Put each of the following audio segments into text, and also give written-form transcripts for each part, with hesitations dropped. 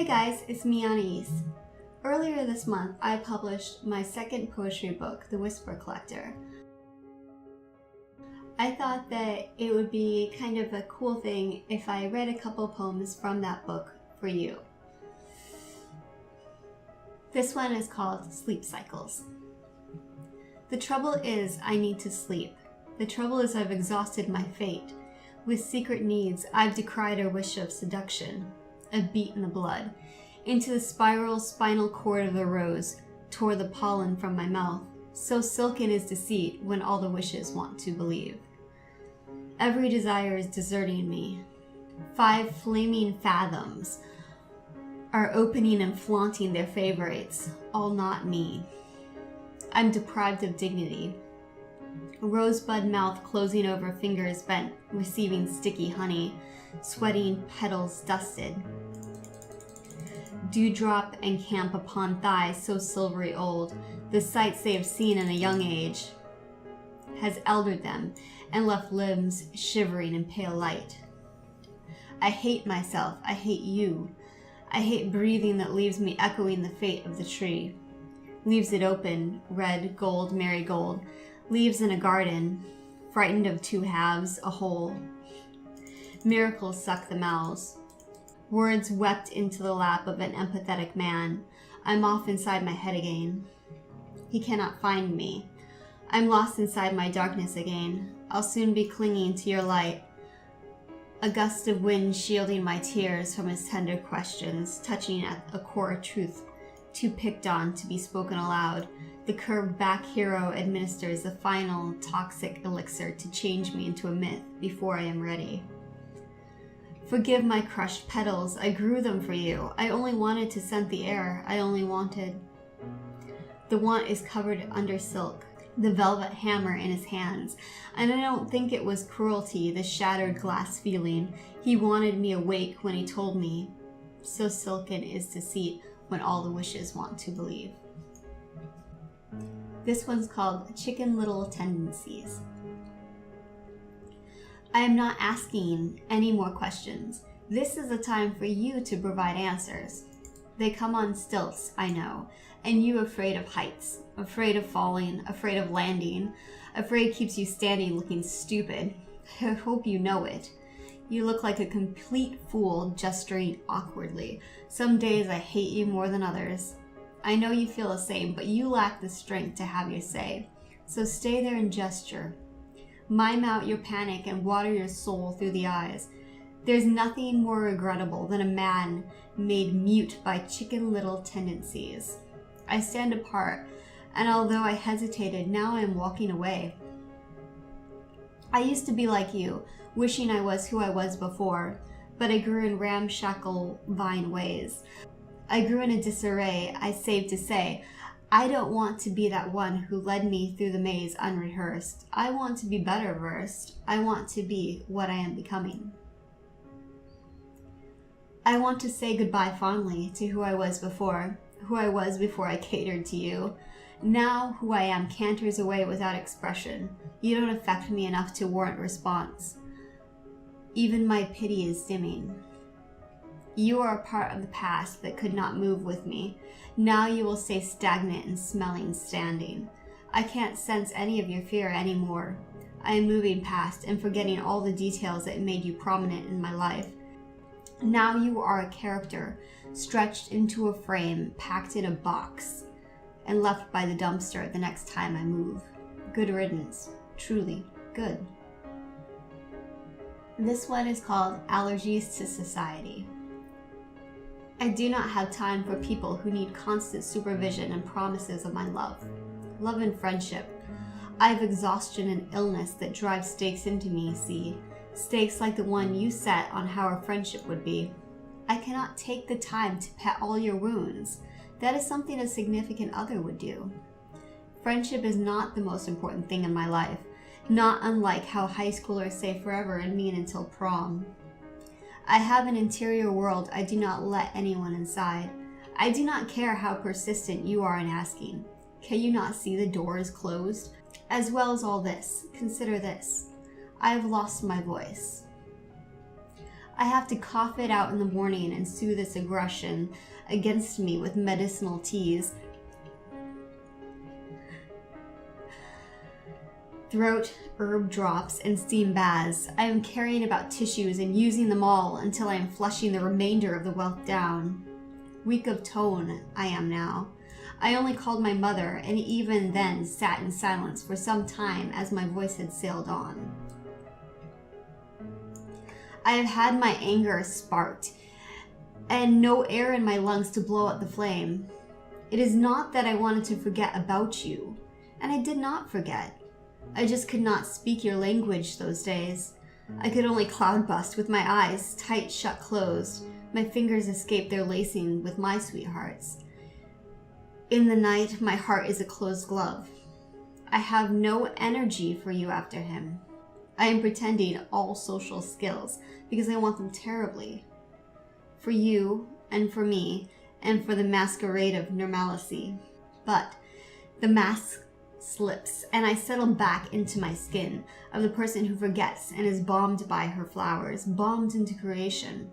Hey guys, it's me, Anais. Earlier this month, I published my second poetry book, The Whisper Collector. I thought that it would be kind of a cool thing if I read a couple poems from that book for you. This one is called Sleep Cycles. The trouble is I need to sleep. The trouble is I've exhausted my fate. With secret needs, I've decried a wish of seduction. A beat in the blood, into the spiral spinal cord of the rose, tore the pollen from my mouth. So silken is deceit when all the wishes want to believe. Every desire is deserting me. 5 flaming fathoms are opening and flaunting their favorites, all not me. I'm deprived of dignity. Rosebud mouth closing over fingers bent, receiving sticky honey, sweating petals dusted. Dewdrop and camp upon thighs so silvery old, the sights they have seen in a young age has eldered them and left limbs shivering in pale light. I hate myself, I hate you. I hate breathing that leaves me echoing the fate of the tree. Leaves it open, red, gold, marigold, leaves in a garden, frightened of 2 halves, a whole. Miracles suck the mouths. Words wept into the lap of an empathetic man. I'm off inside my head again. He cannot find me. I'm lost inside my darkness again. I'll soon be clinging to your light. A gust of wind shielding my tears from his tender questions, touching at a core truth too picked on to be spoken aloud. The curved back hero administers the final toxic elixir to change me into a myth before I am ready. Forgive my crushed petals, I grew them for you. I only wanted to scent the air, I only wanted. The want is covered under silk, the velvet hammer in his hands, and I don't think it was cruelty, the shattered glass feeling. He wanted me awake when he told me. So silken is deceit when all the wishes want to believe. This one's called Chicken Little Tendencies. I am not asking any more questions. This is a time for you to provide answers. They come on stilts, I know, and you afraid of heights, afraid of falling, afraid of landing, afraid keeps you standing looking stupid. I hope you know it. You look like a complete fool gesturing awkwardly. Some days I hate you more than others. I know you feel the same, but you lack the strength to have your say. So stay there and gesture. Mime out your panic and water your soul through the eyes. There's nothing more regrettable than a man made mute by chicken little tendencies. I stand apart, and although I hesitated, now I am walking away. I used to be like you, wishing I was who I was before, but I grew in ramshackle vine ways. I grew in a disarray, I save to say. I don't want to be that one who led me through the maze unrehearsed. I want to be better versed. I want to be what I am becoming. I want to say goodbye fondly to who I was before I catered to you. Now who I am canters away without expression. You don't affect me enough to warrant response. Even my pity is dimming. You are a part of the past that could not move with me. Now you will stay stagnant and smelling standing. I can't sense any of your fear anymore. I am moving past and forgetting all the details that made you prominent in my life. Now you are a character, stretched into a frame, packed in a box, and left by the dumpster the next time I move. Good riddance. Truly good. This one is called Allergies to Society. I do not have time for people who need constant supervision and promises of my love. Love and friendship. I have exhaustion and illness that drive stakes into me, see? Stakes like the one you set on how our friendship would be. I cannot take the time to pet all your wounds. That is something a significant other would do. Friendship is not the most important thing in my life, not unlike how high schoolers say forever and mean until prom. I have an interior world I do not let anyone inside. I do not care how persistent you are in asking. Can you not see the door is closed? As well as all this, consider this. I have lost my voice. I have to cough it out in the morning and soothe this aggression against me with medicinal teas. Throat, herb drops, and steam baths. I am carrying about tissues and using them all until I am flushing the remainder of the wealth down. Weak of tone, I am now. I only called my mother, and even then sat in silence for some time as my voice had sailed on. I have had my anger sparked, and no air in my lungs to blow out the flame. It is not that I wanted to forget about you, and I did not forget. I just could not speak your language those days. I could only cloudbust with my eyes tight shut closed. My fingers escaped their lacing with my sweetheart's. In the night, my heart is a closed glove. I have no energy for you after him. I am pretending all social skills because I want them terribly. For you, and for me, and for the masquerade of normalcy. But the mask slips, and I settle back into my skin of the person who forgets and is bombed by her flowers, bombed into creation.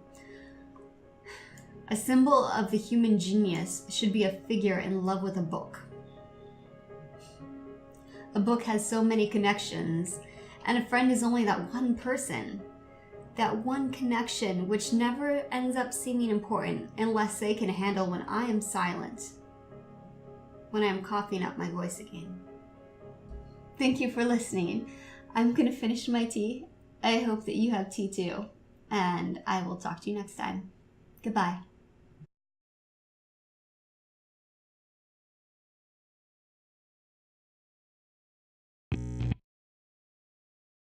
A symbol of the human genius should be a figure in love with a book. A book has so many connections, and a friend is only that one person. That one connection which never ends up seeming important unless they can handle when I am silent, when I am coughing up my voice again. Thank you for listening. I'm going to finish my tea. I hope that you have tea too, and I will talk to you next time. Goodbye.